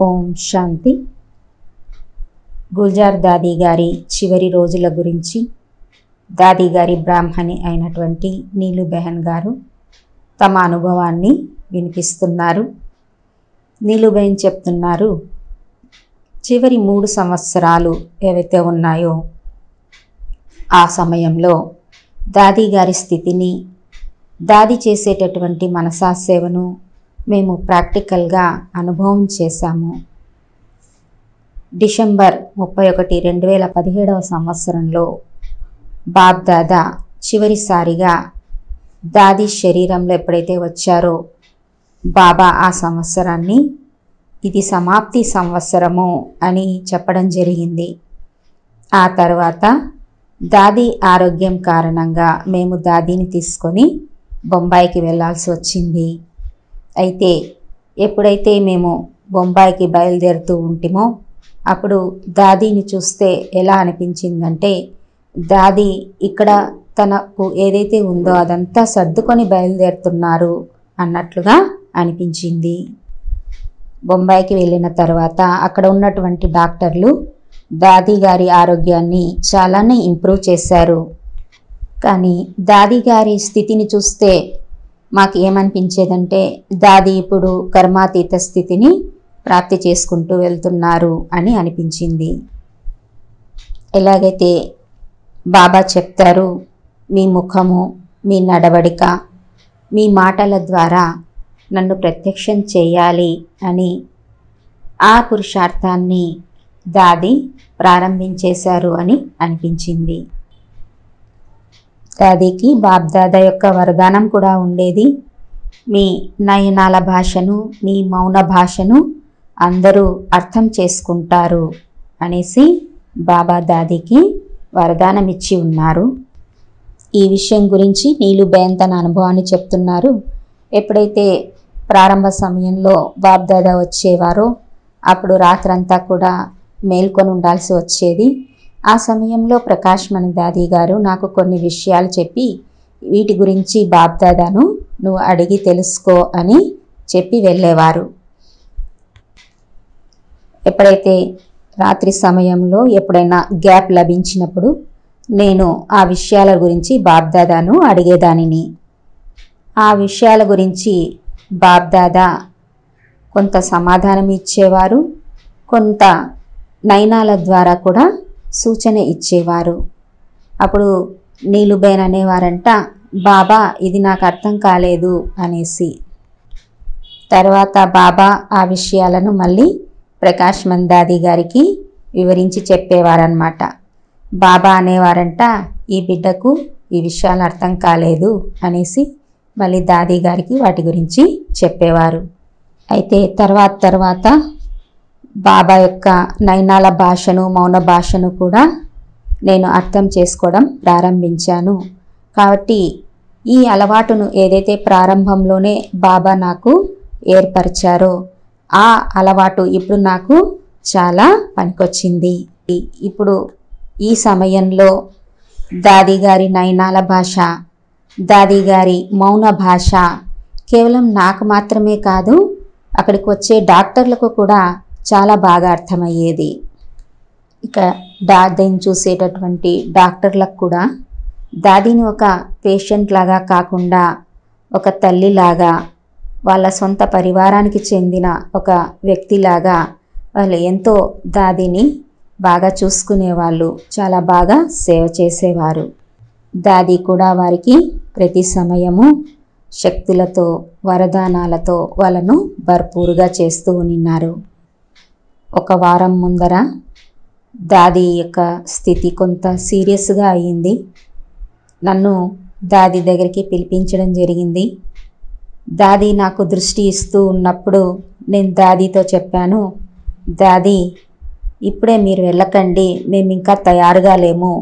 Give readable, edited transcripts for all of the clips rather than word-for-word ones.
ఓం శాంతి. గుల్జార్ దాది గారి చివరి రోజుల గురించి దాది గారి బ్రాహ్మణి అయినటువంటి నీలు బెహన్ గారు తమ అనుభవాన్ని వినిపిస్తున్నారు. నీలు బెహన్ చెప్తున్నారు, చివరి 3 సంవత్సరాలు ఏవైతే ఉన్నాయో ఆ సమయంలో దాది గారి స్థితిని, దాది చేసేటటువంటి మనసా సేవను మేము ప్రాక్టికల్గా అనుభవం చేశాము. డిసెంబర్ 31, 2017 సంవత్సరంలో బాబ్ దాదా చివరిసారిగా దాది శరీరంలో ఎప్పుడైతే వచ్చారో బాబా ఆ సంవత్సరాన్ని ఇది సమాప్తి సంవత్సరము అని చెప్పడం జరిగింది. ఆ తర్వాత దాది ఆరోగ్యం కారణంగా మేము దాదీని తీసుకొని బొంబాయికి వెళ్ళాల్సి వచ్చింది. అయితే ఎప్పుడైతే మేము బొంబాయికి బయలుదేరుతూ ఉంటిమో అప్పుడు దాదీని చూస్తే ఎలా అనిపించిందంటే, దాది ఇక్కడ తనకు ఏదైతే ఉందో అదంతా సర్దుకొని బయలుదేరుతున్నారు అన్నట్లుగా అనిపించింది. బొంబాయికి వెళ్ళిన తర్వాత అక్కడ ఉన్నటువంటి డాక్టర్లు దాది గారి ఆరోగ్యాన్ని చాలానే ఇంప్రూవ్ చేశారు. కానీ దాది గారి స్థితిని చూస్తే మాకు ఏమనిపించేదంటే, దాది ఇప్పుడు కర్మాతీత స్థితిని ప్రాప్తి చేసుకుంటూ వెళ్తున్నారు అని అనిపించింది. ఎలాగైతే బాబా చెప్తారు, మీ ముఖము, మీ నడవడిక, మీ మాటల ద్వారా నన్ను ప్రత్యక్షం చేయాలి అని ఆ పురుషార్థాన్ని దాది ప్రారంభించేశారు అని అనిపించింది. దాదీకి బాబ్ దాదా యొక్క వరదానం కూడా ఉండేది. మీ నయనాల భాషను, మీ మౌన భాషను అందరూ అర్థం చేసుకుంటారు అనేసి బాబా దాదీకి వరదానం ఇచ్చి ఉన్నారు. ఈ విషయం గురించి నీలు బెహన్ తన అనుభవాన్ని చెప్తున్నారు. ఎప్పుడైతే ప్రారంభ సమయంలో బాబ్ దాదా వచ్చేవారో అప్పుడు రాత్రంతా కూడా మేల్కొని ఉండాల్సి వచ్చేది. ఆ సమయంలో ప్రకాష్ మణి దాది గారు నాకు కొన్ని విషయాలు చెప్పి, వీటి గురించి బాబ్ దాదాను నువ్వు అడిగి తెలుసుకో అని చెప్పి వెళ్ళేవారు. ఎప్పుడైతే రాత్రి సమయంలో ఎప్పుడైనా గ్యాప్ లభించినప్పుడు నేను ఆ విషయాల గురించి బాబ్ దాదాను అడిగేదానిని. ఆ విషయాల గురించి బాబ్ దాదా కొంత సమాధానం ఇచ్చేవారు, కొంత నయనాల ద్వారా కూడా సూచన ఇచ్చేవారు. అప్పుడు నీలు బెహన్ అనేవారంట, బాబా ఇది నాకు అర్థం కాలేదు అనేసి. తర్వాత బాబా ఆ విషయాలను మళ్ళీ ప్రకాష్ మణి దాది గారికి వివరించి చెప్పేవారన్నమాట. బాబా అనేవారంట, ఈ బిడ్డకు ఈ విషయాలు అర్థం కాలేదు అనేసి మళ్ళీ దాది గారికి వాటి గురించి చెప్పేవారు. అయితే తర్వాత బాబా యొక్క నయనాల భాషను, మౌన భాషను కూడా నేను అర్థం చేసుకోవడం ప్రారంభించాను. కాబట్టి ఈ అలవాటును ఏదైతే ప్రారంభంలోనే బాబా నాకు ఏర్పరిచారో ఆ అలవాటు ఇప్పుడు నాకు చాలా పనికొచ్చింది. ఇప్పుడు ఈ సమయంలో దాది గారి నయనాల భాష, దాది గారి మౌన భాష కేవలం నాకు మాత్రమే కాదు, అక్కడికి వచ్చే డాక్టర్లకు కూడా చాలా బాగా అర్థమయ్యేది. ఇక దాదిని చూసేటటువంటి డాక్టర్లకు కూడా దాదిని ఒక పేషెంట్ లాగా కాకుండా ఒక తల్లిలాగా, వాళ్ళ సొంత పరివారానికి చెందిన ఒక వ్యక్తిలాగా వాళ్ళు ఎంతో దాదిని బాగా చూసుకునేవాళ్ళు, చాలా బాగా సేవ చేసేవారు. దాది కూడా వారికి ప్రతి సమయము శక్తులతో, వరదానాలతో వాళ్ళను భర్పూరుగా చేస్తూ ఉన్నారు. ఒక వారం ముందర దాది యొక్క స్థితి కొంత సీరియస్గా అయ్యింది. నన్ను దాది దగ్గరికి పిలిపించడం జరిగింది. దాది నాకు దృష్టి ఇస్తూ ఉన్నప్పుడు నేను దాదీతో చెప్పాను, దాది ఇప్పుడే మీరు వెళ్ళకండి, మేము ఇంకా తయారుగా లేము,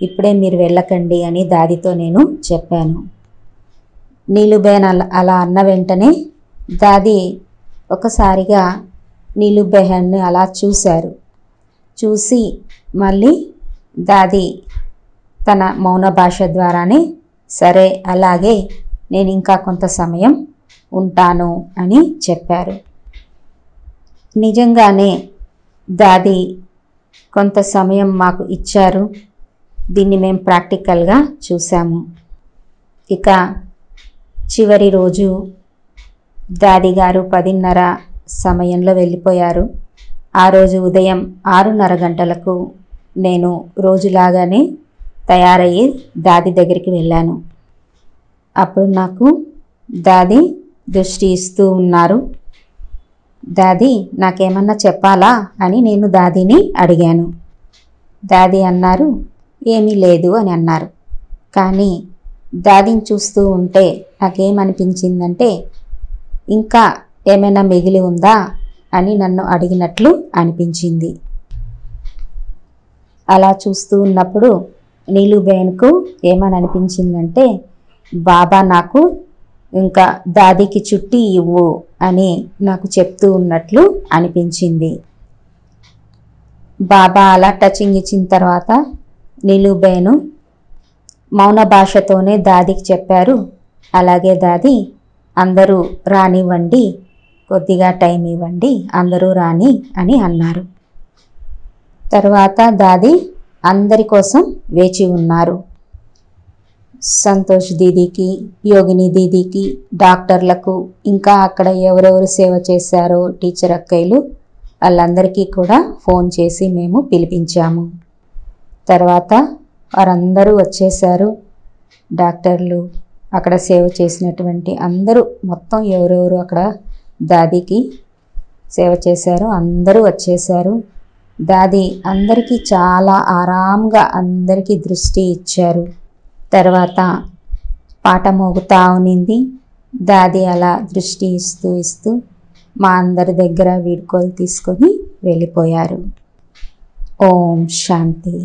ఇప్పుడే మీరు వెళ్ళకండి అని దాదితో నేను చెప్పాను. నీలు బెహన్ అలా అన్న వెంటనే దాది ఒకసారిగా నీలు బెహన్ని అలా చూశారు. చూసి మళ్ళీ దాది తన మౌన భాష ద్వారానే, సరే అలాగే నేను ఇంకా కొంత సమయం ఉంటాను అని చెప్పారు. నిజంగానే దాది కొంత సమయం మాకు ఇచ్చారు. దీన్ని మేము ప్రాక్టికల్గా చూసాము. ఇక చివరి రోజు దాది గారు 10:30 సమయంలో వెళ్ళిపోయారు. ఆ రోజు ఉదయం 6:30 గంటలకు నేను రోజులాగానే తయారయ్యి దాది దగ్గరికి వెళ్ళాను. అప్పుడు నాకు దాది దృష్టి ఇస్తూ ఉన్నారు. దాది నాకేమన్నా చెప్పాలా అని నేను దాదిని అడిగాను. దాది అన్నారు, ఏమీ లేదు అని అన్నారు. కానీ దాదిని చూస్తూ ఉంటే నాకేమనిపించిందంటే ఇంకా ఏమైనా మిగిలి ఉందా అని నన్ను అడిగినట్లు అనిపించింది. అలా చూస్తూ ఉన్నప్పుడు నీలుబేన్కు ఏమని అనిపించిందంటే బాబా నాకు ఇంకా దాదికి చుట్టి ఇవ్వు అని నాకు చెప్తూ ఉన్నట్లు అనిపించింది. బాబా అలా టచింగ్ ఇచ్చిన తర్వాత నీలుబేను మౌన భాషతోనే దాదికి చెప్పారు, అలాగే దాది అందరూ రానివ్వండి, కొద్దిగా టైం ఇవ్వండి, అందరూ రాని అని అన్నారు. తర్వాత దాది అందరి కోసం వేచి ఉన్నారు. సంతోష్ దీదీకి, యోగిని దీదీకి, డాక్టర్లకు, ఇంకా అక్కడ ఎవరెవరు సేవ చేశారో టీచర్ అక్కయ్యలు వాళ్ళందరికీ కూడా ఫోన్ చేసి మేము పిలిపించాము. తర్వాత వారందరూ వచ్చేశారు. డాక్టర్లు, అక్కడ సేవ చేసినటువంటి అందరూ, మొత్తం ఎవరెవరు అక్కడ దాదికి సేవ చేశారో అందరూ వచ్చేశారు. దాది అందరికీ చాలా ఆరాంగా అందరికీ దృష్టి ఇచ్చారు. తర్వాత పాట మోగుతా ఉన్నింది. దాది అలా దృష్టి ఇస్తూ ఇస్తూ మా అందరి దగ్గర వీడ్కోలు తీసుకొని వెళ్ళిపోయారు. ఓం శాంతి.